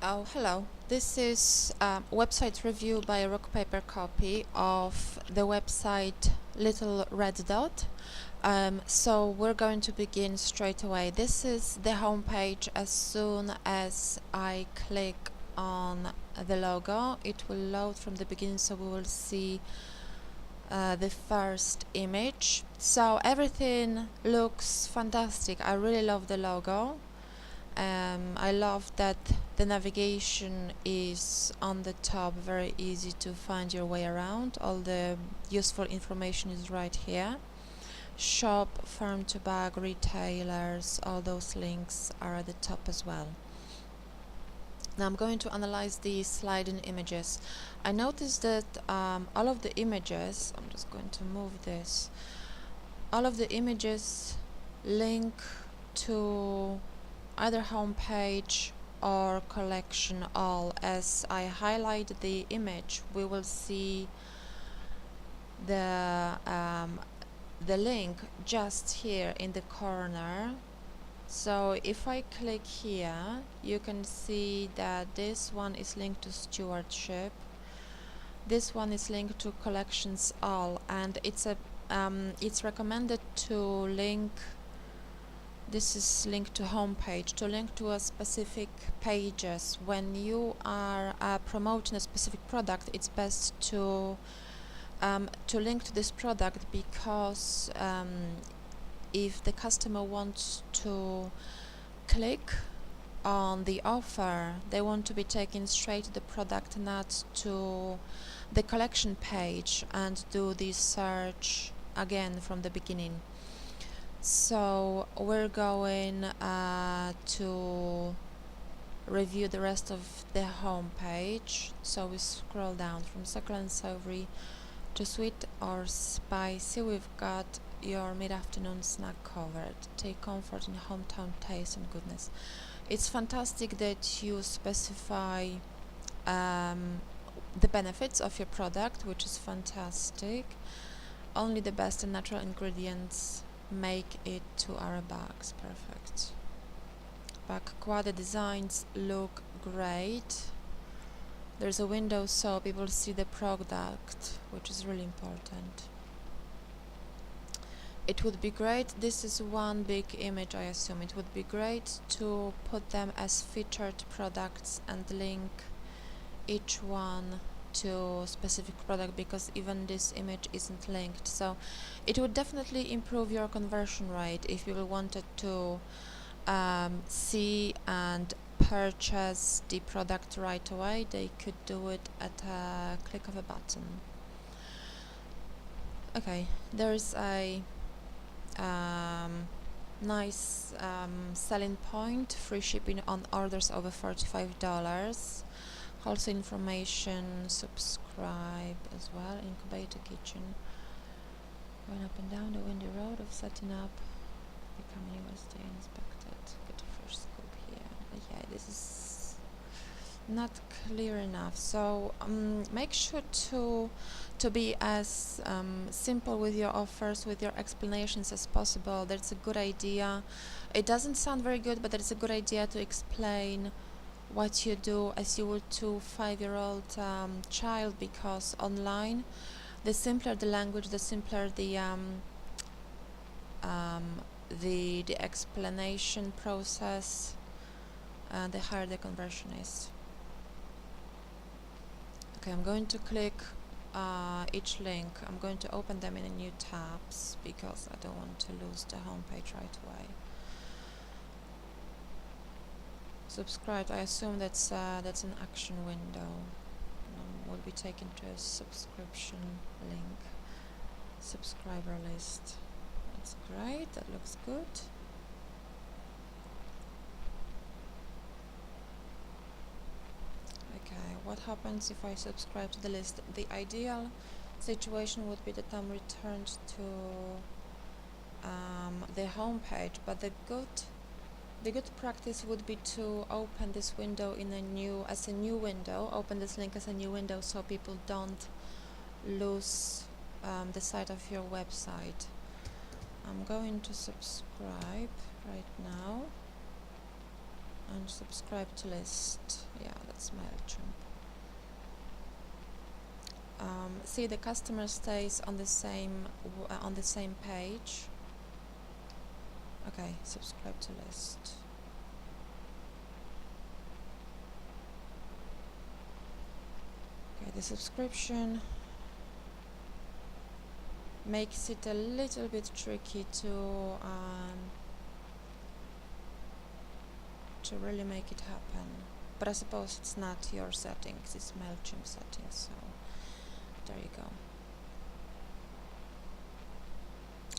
Oh, hello. This is a website review by Rock Paper Copy of the website Little Red Dot. So we're going to begin straight away. This is the home page. As soon as I click on the logo, it will load from the beginning, so we will see the first image. So everything looks fantastic. I really love the logo. I love that the navigation is on the top, very easy to find your way around. All the useful information is right here. Shop, farm to bag, retailers, all those links are at the top as well. Now I'm going to analyze the sliding images. I noticed that all of the images, I'm just going to move this, all of the images link to either home page or collection all. As I highlight the image, we will see the link just here in the corner. So if I click here, you can see that this one is linked to stewardship, this one is linked to collections all, and it's recommended to link. This is linked to home page, to link to a specific pages. When you are promoting a specific product, it's best to link to this product, because if the customer wants to click on the offer, they want to be taken straight to the product, not to the collection page and do the search again from the beginning. So we're going to review the rest of the home page. So we scroll down from succulent savory to sweet or spicy. We've got your mid-afternoon snack covered. Take comfort in hometown taste and goodness. It's fantastic that you specify the benefits of your product, which is fantastic. Only the best and natural ingredients make it to our bags. Perfect. Back quad designs look great. There's a window so people see the product, which is really important. It would be great, this is one big image, I assume. It would be great to put them as featured products and link each one to specific product, because even this image isn't linked. So it would definitely improve your conversion rate if people wanted to see and purchase the product right away. They could do it at a click of a button. Okay, there's a nice selling point: free shipping on orders over $45. Also information, subscribe as well. Incubator kitchen, going up and down the windy road of setting up, becoming USDA inspected. Get a first scoop here. But yeah, this is not clear enough. So make sure to be as simple with your offers, with your explanations as possible. That's a good idea. It doesn't sound very good, but it's a good idea to explain what you do as you would to 5-year-old child, because online, the simpler the language, the simpler the explanation process, the higher the conversion is. Okay, I'm going to click each link. I'm going to open them in a new tabs because I don't want to lose the home page right away. Subscribe, I assume that's an action window. We'll be taken to a subscription link. Subscriber list. That's great, that looks good. Okay, what happens if I subscribe to the list? The ideal situation would be that I'm returned to the home page, but the good practice would be to open this window as a new window, open this link as a new window, so people don't lose the sight of your website. I'm going to subscribe right now. and subscribe to list. Yeah, that's MailChimp. See, the customer stays on the same page. Okay, subscribe to list. Okay, the subscription makes it a little bit tricky to really make it happen. But I suppose it's not your settings, it's MailChimp settings, so there you go.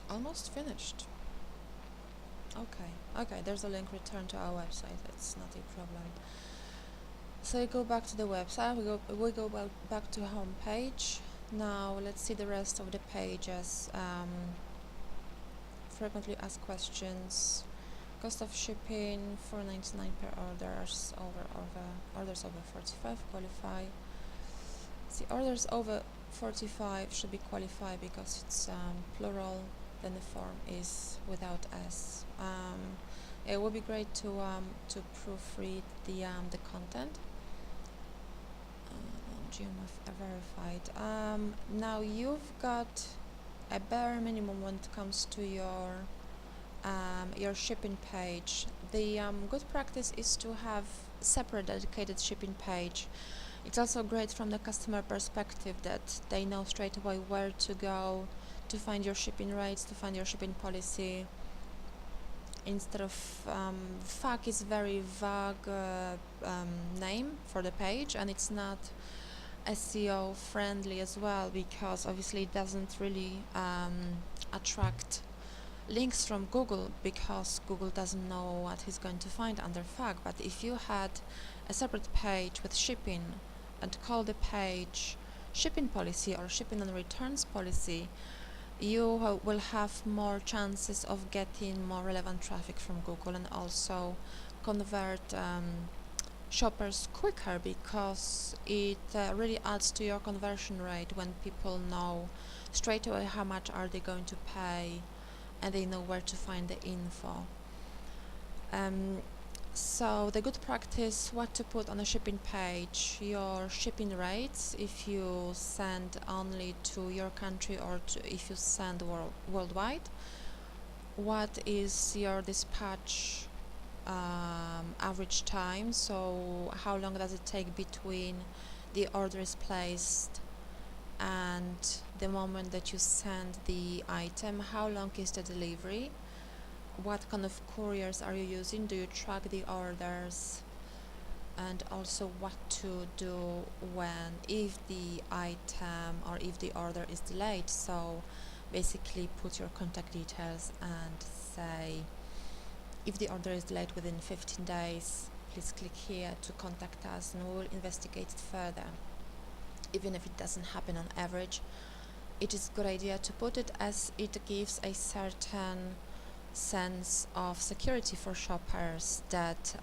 Almost finished. Okay, there's a link, return to our website, that's not a problem. So we go back to the website, we go back to home page. Now let's see the rest of the pages. Frequently asked questions, cost of shipping, $4.99 per orders over 45 qualify. The orders over 45 should be qualified because it's plural, then the form is without S. It would be great to proofread the content. GMF verified. Now you've got a bare minimum when it comes to your shipping page. The good practice is to have separate dedicated shipping page. It's also great from the customer perspective that they know straight away where to go to find your shipping rates, to find your shipping policy. Instead of FAQ is very vague name for the page, and it's not SEO friendly as well, because obviously it doesn't really attract links from Google, because Google doesn't know what he's going to find under FAQ. But if you had a separate page with shipping and call the page shipping policy or shipping and returns policy, you will have more chances of getting more relevant traffic from Google, and also convert shoppers quicker, because it really adds to your conversion rate when people know straight away how much are they going to pay and they know where to find the info. So the good practice, what to put on a shipping page: your shipping rates if you send only to your country or if you send worldwide. What is your dispatch average time, so how long does it take between the order is placed and the moment that you send the item? How long is the delivery? What kind of couriers are you using? Do you track the orders? And also what to do if the item or if the order is delayed. So basically put your contact details and say, if the order is delayed within 15 days, please click here to contact us and we will investigate it further. Even if it doesn't happen on average, it is a good idea to put it, as it gives a certain sense of security for shoppers, that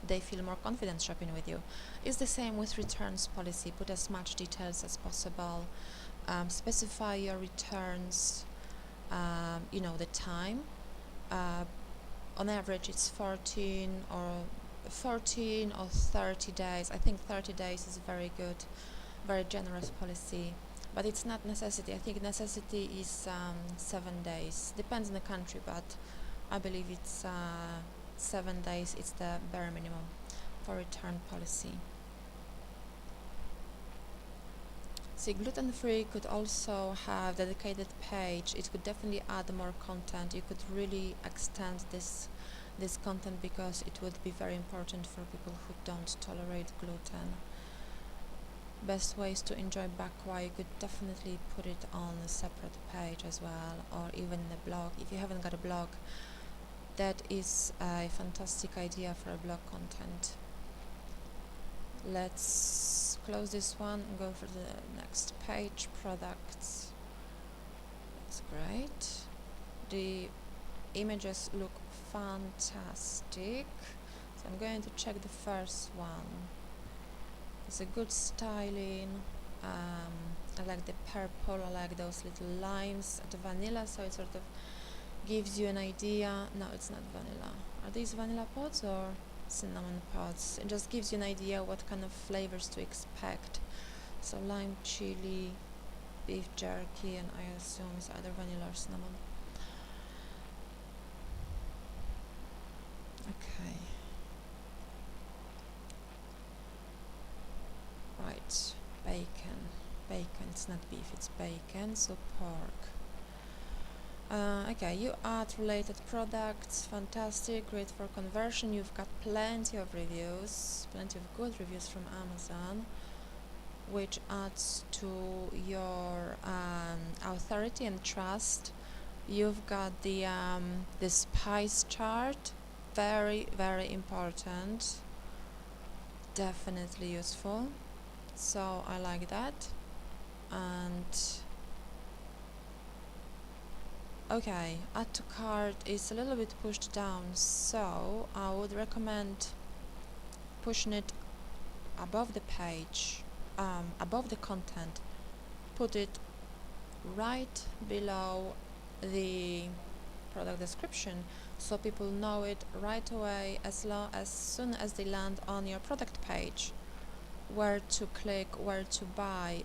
they feel more confident shopping with you. It's the same with returns policy. Put as much details as possible. Specify your returns, the time. On average it's 14 or 30 days. I think 30 days is very good, very generous policy, but it's not necessity. I think necessity is 7 days, depends on the country, but I believe it's 7 days. It's the bare minimum for return policy. See, gluten-free could also have dedicated page. It could definitely add more content. You could really extend this content, because it would be very important for people who don't tolerate gluten. Best ways to enjoy bakwa, you could definitely put it on a separate page as well, or even in a blog. If you haven't got a blog, that is a fantastic idea for a blog content. Let's close this one and go for the next page, products. That's great. The images look fantastic. So I'm going to check the first one. It's a good styling. I like the purple, I like those little lines, the vanilla, so it sort of gives you an idea. No, it's not vanilla. Are these vanilla pods or cinnamon pods. It just gives you an idea what kind of flavors to expect. So lime chili, beef jerky, and I assume it's either vanilla or cinnamon. Okay. Right, bacon. Bacon, it's not beef, it's bacon, so pork. Okay, you add related products, fantastic, great for conversion. You've got plenty of reviews, plenty of good reviews from Amazon, which adds to your authority and trust. You've got the spice chart, very, very important, definitely useful. So I like that. And okay, add to cart is a little bit pushed down, so I would recommend pushing it above the page, above the content. Put it right below the product description, so people know it right away as soon as they land on your product page, where to click, where to buy,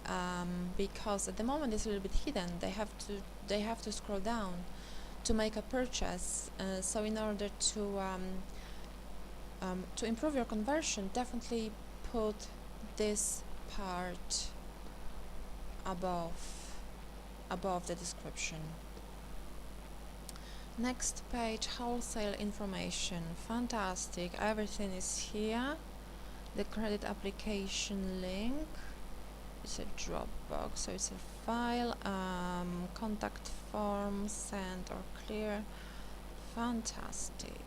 because at the moment it's a little bit hidden. They have to scroll down to make a purchase. So in order to improve your conversion, definitely put this part above the description. Next page, wholesale information. Fantastic, everything is here. The credit application link, it's a Dropbox, so it's a file, contact form, send or clear. Fantastic.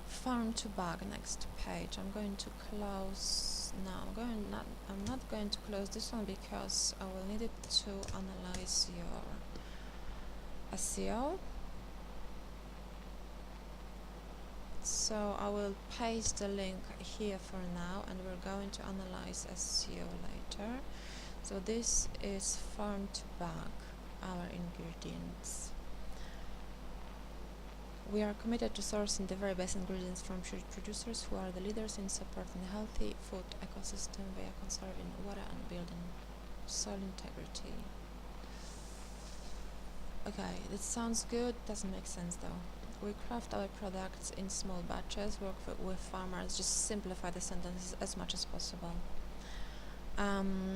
Farm to bag, next page. I'm going to close now. I'm not going to close this one because I will need it to analyze your SEO. So I will paste the link here for now, and we're going to analyze SEO later. So this is farm to bag, our ingredients. We are committed to sourcing the very best ingredients from producers who are the leaders in supporting the healthy food ecosystem via conserving water and building soil integrity. Okay, that sounds good, doesn't make sense though. We craft our products in small batches, work with farmers, just simplify the sentences as much as possible.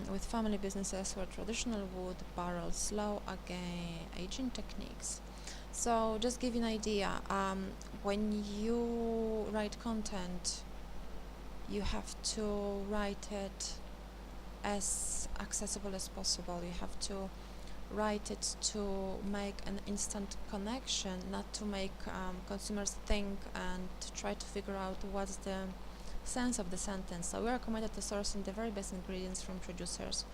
With family businesses where traditional wood barrels slow aging techniques. So just give you an idea, when you write content, you have to write it as accessible as possible. You have to write it to make an instant connection, not to make consumers think and try to figure out what's the sense of the sentence. So we are committed to sourcing the very best ingredients from producers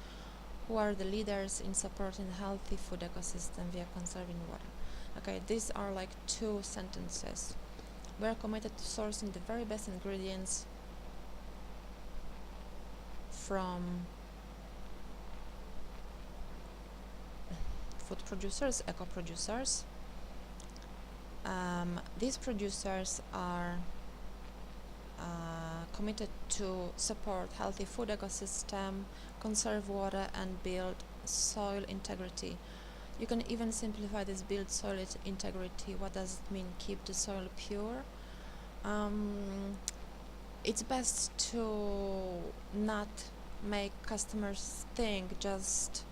who are the leaders in supporting healthy food ecosystem via conserving water. Okay, these are like two sentences. We are committed to sourcing the very best ingredients from food producers, eco-producers. These producers are committed to support healthy food ecosystem, conserve water, and build soil integrity. You can even simplify this: build soil integrity. What does it mean? Keep the soil pure. It's best to not make customers think, just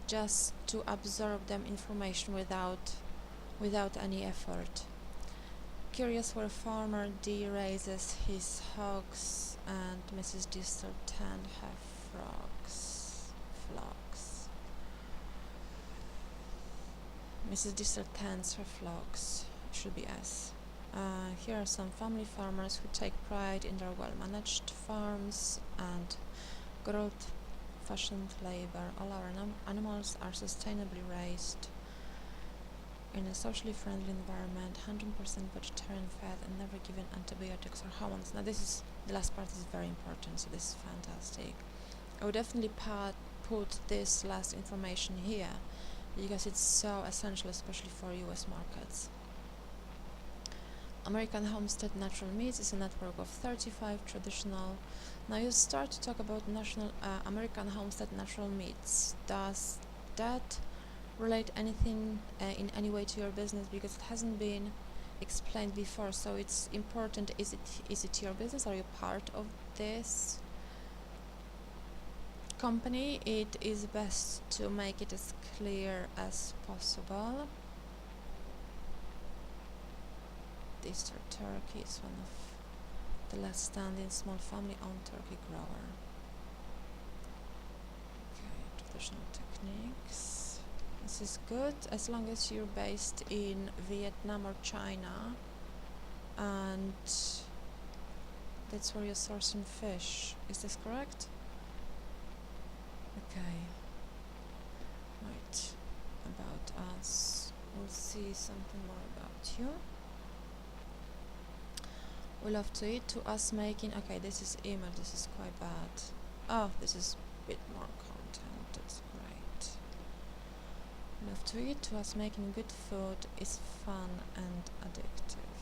to absorb them information without any effort. Curious where Farmer D raises his hogs and Mrs. Distal tend her flocks. Mrs. Distal tends her flocks, should be S. Here are some family farmers who take pride in their well-managed farms and good old-fashioned labor. All our animals are sustainably raised in a socially friendly environment, 100% vegetarian fed, and never given antibiotics or hormones. Now the last part is very important, so this is fantastic. I would definitely put this last information here because it's so essential, especially for US markets. American Homestead Natural Meats is a network of 35 traditional. Now you start to talk about national American Homestead Natural Meats. Does that relate anything in any way to your business? Because it hasn't been explained before, so it's important. Is it your business? Are you part of this company? It is best to make it as clear as possible. Easter Turkey is one of the last standing small family-owned turkey grower. Okay, traditional techniques. This is good as long as you're based in Vietnam or China, and that's where you're sourcing fish. Is this correct? Okay. Right. About us. We'll see something more about you. We love to eat. To us making. Okay, this is email. This is quite bad. Oh, this is a bit more content. That's great. We love to eat. To us making good food is fun and addictive.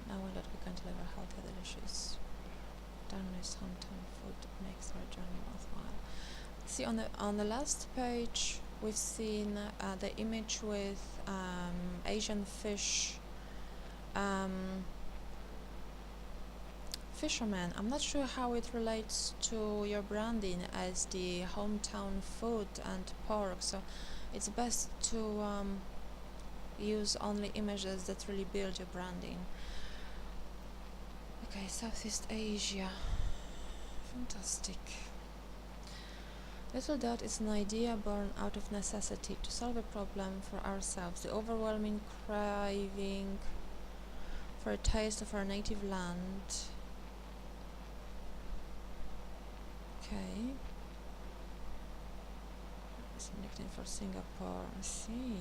Knowing that we can deliver healthy, delicious, Danish hometown food makes our journey worthwhile. See, on the last page, we've seen the image with Asian fish. Fisherman. I'm not sure how it relates to your branding as the hometown food and pork, so it's best to use only images that really build your branding. Okay, Southeast Asia. Fantastic. Little Dot is an idea born out of necessity to solve a problem for ourselves, the overwhelming craving for a taste of our native land. Okay. It's a nickname for Singapore. I see.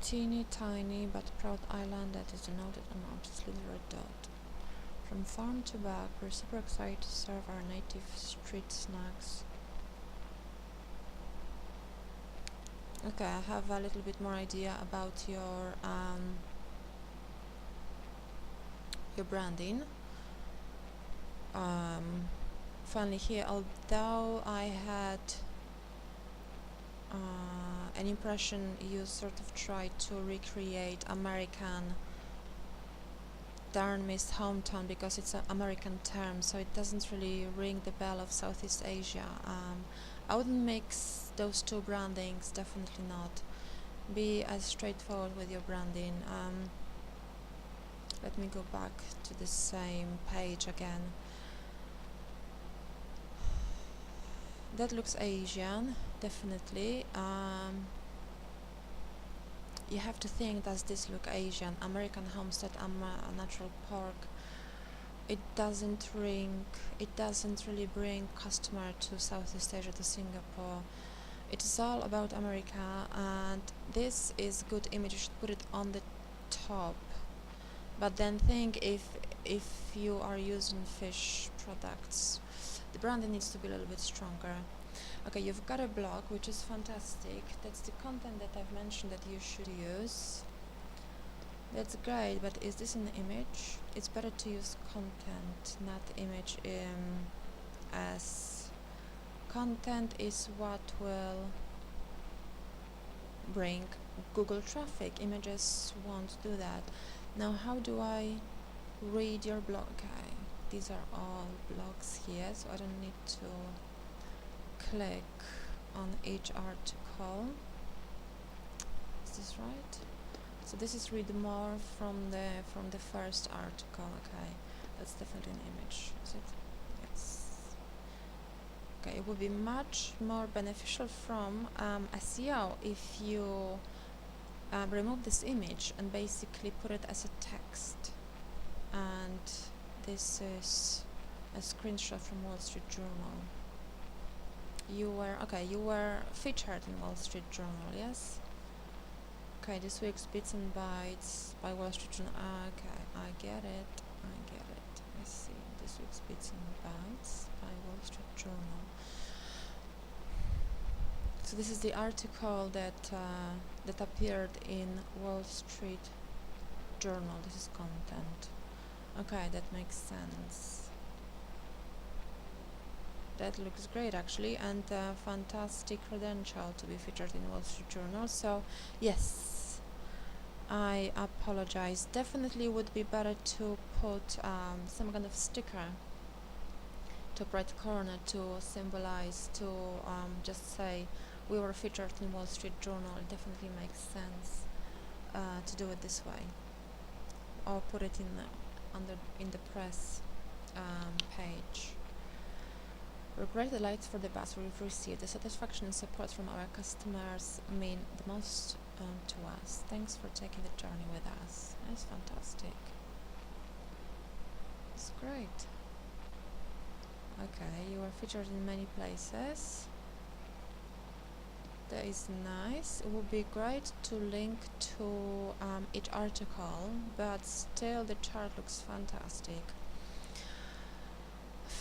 Teeny tiny but proud island that is denoted amongst its little red dot. From farm to back, we're super excited to serve our native street snacks. Okay, I have a little bit more idea about your branding. Finally here, although I had an impression you sort of tried to recreate American darn missed hometown because it's an American term, so it doesn't really ring the bell of Southeast Asia. I wouldn't mix those two brandings, definitely not. Be as straightforward with your branding. Let me go back to the same page again. That looks Asian, definitely. You have to think, does this look Asian? American Homestead, natural pork. It doesn't really bring customer to Southeast Asia, to Singapore. It is all about America, and this is good image. You should put it on the top. But then think if you are using fish products, the branding needs to be a little bit stronger. Okay, you've got a blog, which is fantastic. That's the content that I've mentioned that you should use. That's great, but is this an image? It's better to use content, not image, as content is what will bring Google traffic. Images won't do that. Now, how do I read your blog? Okay, these are all blogs here, so I don't need to click on each article. Is this right? So this is read more from the first article. Okay, that's definitely an image. Is it? Yes. Okay, it would be much more beneficial from SEO if you remove this image and basically put it as a text. And this is a screenshot from Wall Street Journal. You were featured in Wall Street Journal, yes? Okay, this week's Bits and Bytes by Wall Street Journal. Okay, I get it. I see. This week's Bits and Bytes by Wall Street Journal. So this is the article that appeared in Wall Street Journal. This is content. Okay, that makes sense. That looks great actually, and fantastic credential to be featured in Wall Street Journal. So yes, I apologize. Definitely would be better to put some kind of sticker top right corner to symbolize, to just say we were featured in Wall Street Journal. It definitely makes sense to do it this way, or put it in the press page. We're great delights for the bus we've received. The satisfaction and support from our customers mean the most to us. Thanks for taking the journey with us. That's fantastic. It's great. Okay, you are featured in many places. That is nice. It would be great to link to each article, but still the chart looks fantastic.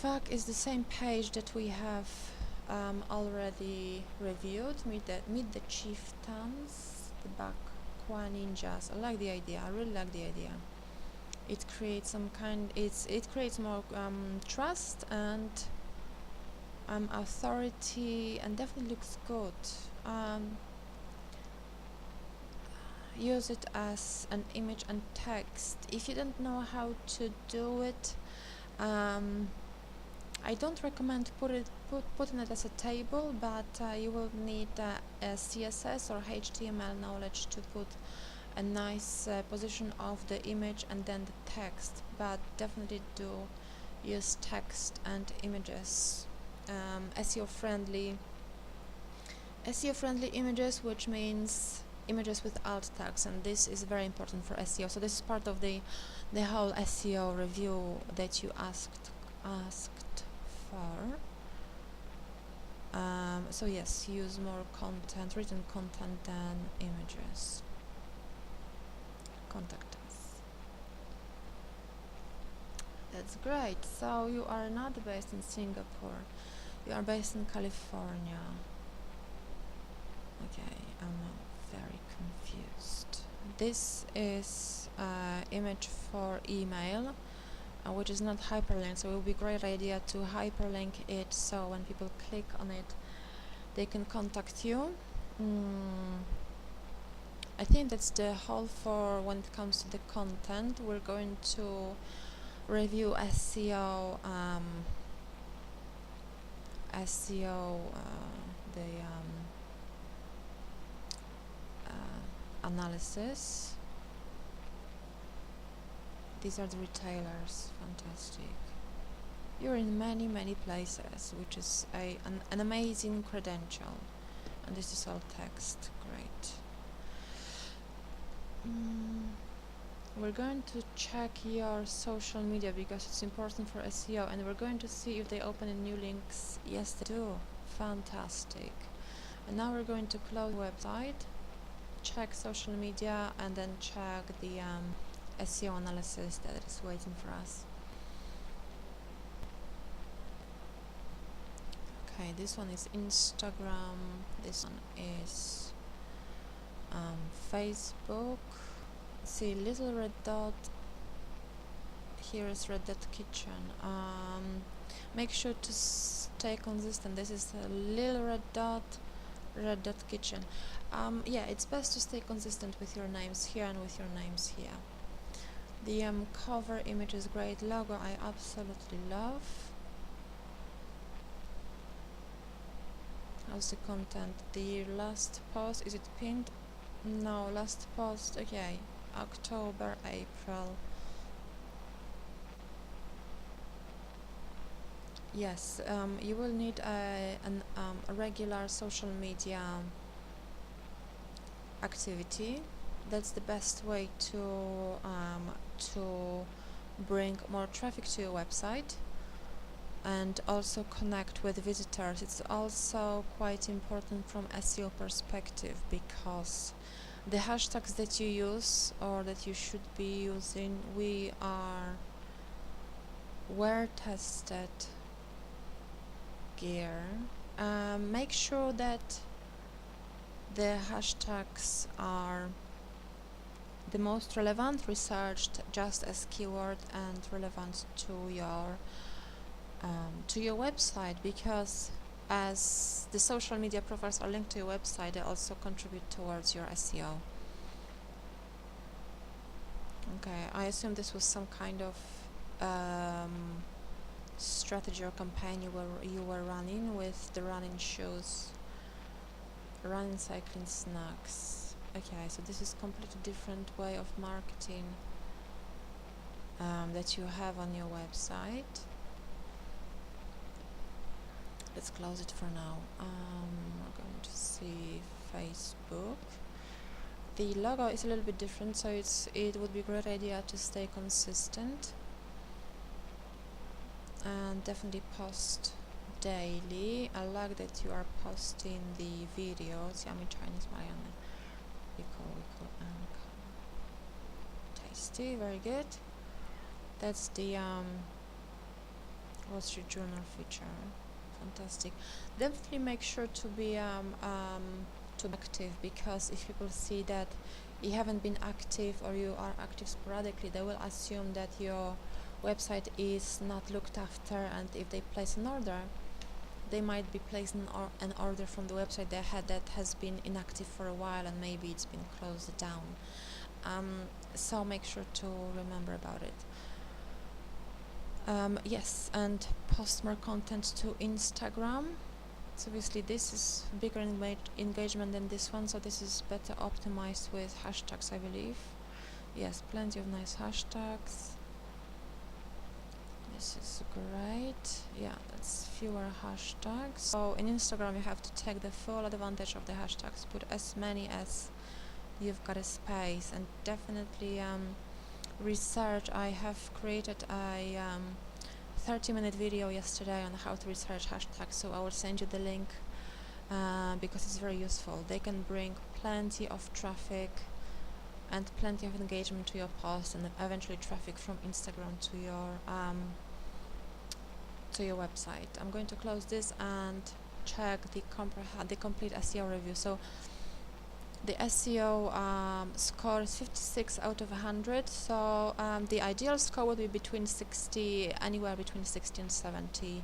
FAQ is the same page that we have already reviewed. Meet the chieftains, the Bakwa ninjas. I like the idea. I really like the idea. It creates it creates more trust and authority, and definitely looks good. Use it as an image and text. If you don't know how to do it, I don't recommend putting it as a table, but you will need a CSS or HTML knowledge to put a nice position of the image and then the text, but definitely do use text and images, SEO friendly images, which means images with alt tags, and this is very important for SEO. So this is part of the whole SEO review that you asked for. So yes, use more content, written content than images. Contact us. That's great. So you are not based in Singapore, you are based in California. Okay, I'm very confused. This is image for email, which is not hyperlinked, so it would be a great idea to hyperlink it, so when people click on it they can contact you. I think that's the whole for when it comes to the content. We're going to review SEO analysis. These are the retailers. Fantastic. You're in many places, which is an amazing credential. And this is all text. Great. We're going to check your social media because it's important for SEO, and we're going to see if they open in new links. Yes, they do. Fantastic. And now we're going to close the website, check social media, and then check the SEO analysis that is waiting for us. Okay, this one is Instagram, this one is Facebook. See, little red dot, here is Red Dot Kitchen. Make sure to stay consistent. This is a little red dot kitchen. Yeah, it's best to stay consistent with your names here and with your names here. The cover image is great. Logo I absolutely love. How's the content? The last post, is it pinned? No, last post, okay. October, April. Yes, you will need a regular social media activity. That's the best way to bring more traffic to your website and also connect with visitors. It's also quite important from SEO perspective, because the hashtags that you use or that you should be using, were tested gear. Make sure that the hashtags are the most relevant, researched just as keyword and relevant to your website, because as the social media profiles are linked to your website, they also contribute towards your SEO. Okay, I assume this was some kind of strategy or campaign you were running with the running shoes, running cycling snacks. Okay, so this is completely different way of marketing that you have on your website. Let's close it for now. We're going to see Facebook. The logo is a little bit different, so it would be a great idea to stay consistent and definitely post daily. I like that you are posting the videos. Yummy Chinese Marianne. We call tasty, very good. That's the Wall Street Journal feature. Fantastic. Definitely make sure to be active, because if people see that you haven't been active or you are active sporadically, they will assume that your website is not looked after, and if they place an order, they might be placing an order from the website they had that has been inactive for a while, and maybe it's been closed down. So make sure to remember about it. Yes, and post more content to Instagram. So obviously this is bigger engagement than this one, so this is better optimized with hashtags, I believe. Yes, plenty of nice hashtags. This is great. Yeah, that's fewer hashtags. So in Instagram you have to take the full advantage of the hashtags, put as many as you've got a space, and definitely research. I have created a 30-minute video yesterday on how to research hashtags, so I will send you the link because it's very useful. They can bring plenty of traffic and plenty of engagement to your post, and eventually traffic from Instagram to your website. I'm going to close this and check the complete SEO review. So the SEO score is 56 out of 100, so the ideal score would be between 60, anywhere between 60 and 70.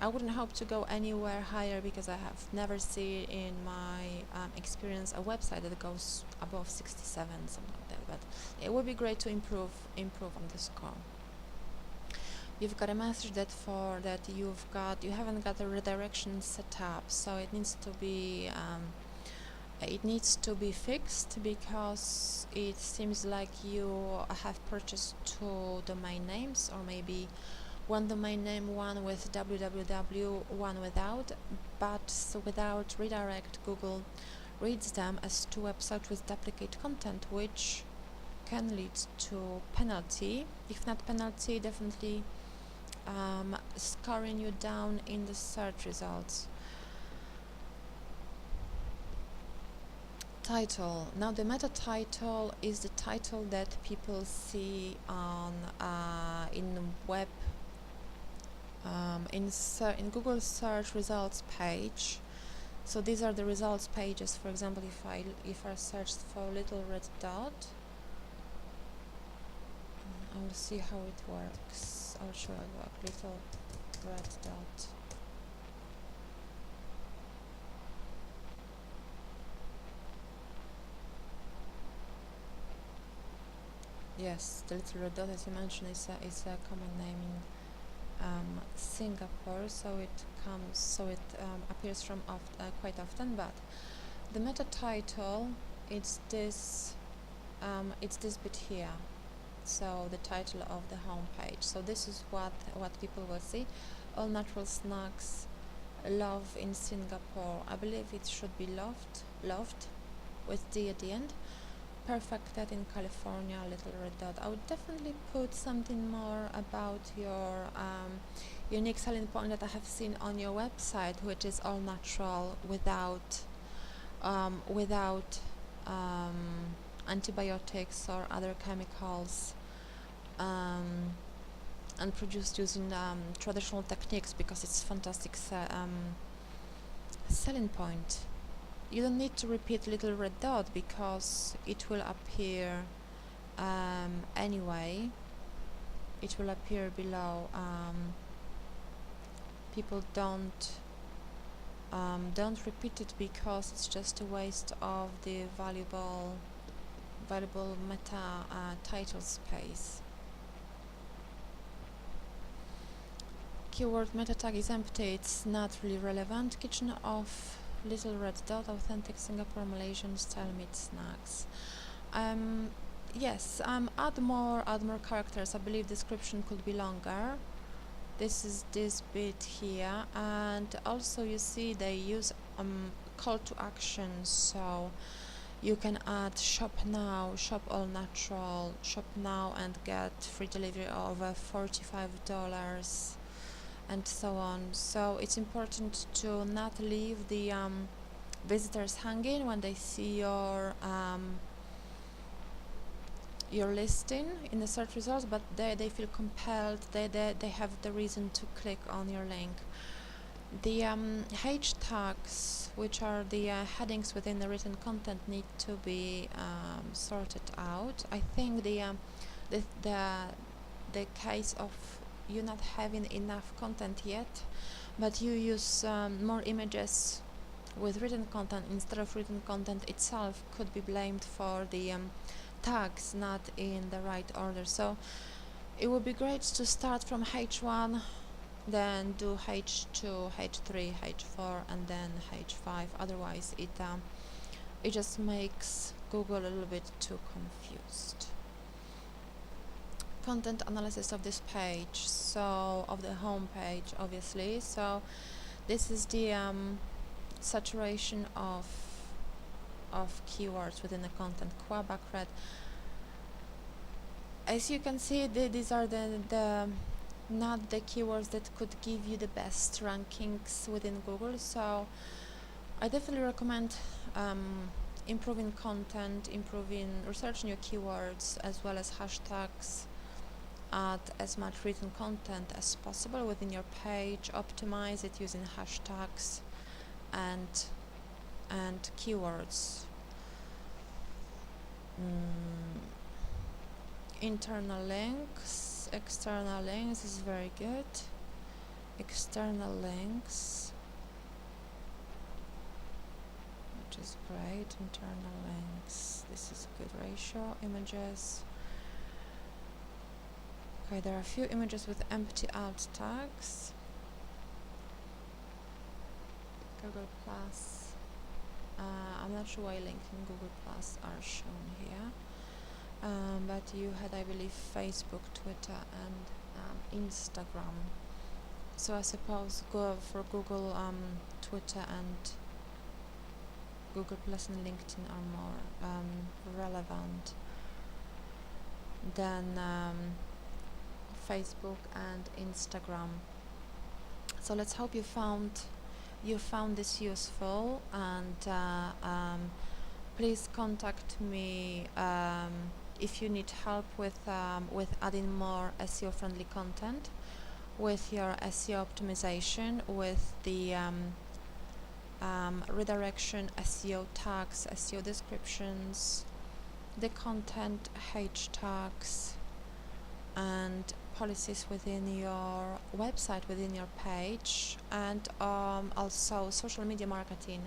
I wouldn't hope to go anywhere higher, because I have never seen in my experience a website that goes above 67, something like that, but it would be great to improve on the score. You've got a message that you haven't got a redirection set up, so it needs to be fixed, because it seems like you have purchased 2 domain names, or maybe one domain name, one with www, one without, but without redirect. Google reads them as 2 websites with duplicate content, which can lead to penalty. If not penalty, definitely scoring you down in the search results. Title. Now the meta title is the title that people see on in web in Google search results page. So these are the results pages. For example, if I search for little red dot, I will see how it works. I'll show you a little red dot. Yes, the little red dot, as you mentioned, is a common name in Singapore, so it appears from quite often. But the meta title, it's this bit here. So the title of the home page. So this is what people will see. All natural snacks, love in Singapore. I believe it should be loved with D at the end. Perfected in California, little red dot. I would definitely put something more about your unique selling point that I have seen on your website, which is all natural, without antibiotics or other chemicals, and produced using traditional techniques, because it's fantastic selling point. you don't need to repeat little red dot because it will appear anyway. It will appear below. People don't repeat it because it's just a waste of the valuable meta title space. Keyword meta tag is empty, it's not really relevant. Kitchen of little red dot, authentic Singapore Malaysian style meat snacks. Yes, add more characters. I believe description could be longer. This is this bit here, and also you see they use call to action, so you can add shop now, shop all natural, shop now and get free delivery over $45 and so on. So it's important to not leave the visitors hanging when they see your listing in the search results, but they feel compelled, they have the reason to click on your link. The H tags, which are the headings within the written content, need to be sorted out. I think the case of you not having enough content yet, but you use more images with written content instead of written content itself, could be blamed for the tags not in the right order. So it would be great to start from H1, then do H2, H3, H4, and then H5. Otherwise it just makes Google a little bit too confused. Content analysis of this page, so of the home page, obviously. So this is the saturation of keywords within the content. Quebec red. As you can see, these are the not the keywords that could give you the best rankings within Google. So I definitely recommend improving content, researching your keywords as well as hashtags. Add as much written content as possible within your page. Optimize it using hashtags and keywords. Internal links, external links is very good. External links, which is great. Internal links, this is a good ratio. Images. Okay, there are a few images with empty alt tags. Google Plus. I'm not sure why LinkedIn, Google Plus are shown here. But you had, I believe, Facebook, Twitter, and Instagram. So I suppose go for Google, Twitter, and Google Plus and LinkedIn are more relevant than Facebook and Instagram. So let's hope you found this useful, and please contact me if you need help with adding more SEO friendly content, with your SEO optimization, with the redirection, SEO tags, SEO descriptions, the content H tags, and policies within your website, within your page, and also social media marketing.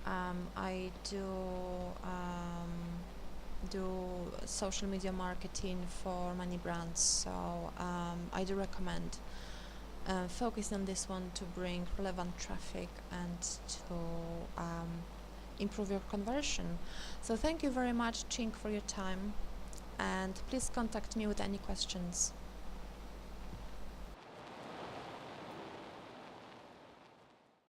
I do social media marketing for many brands, so I do recommend focusing on this one to bring relevant traffic and to improve your conversion. So thank you very much, Chink, for your time, and please contact me with any questions.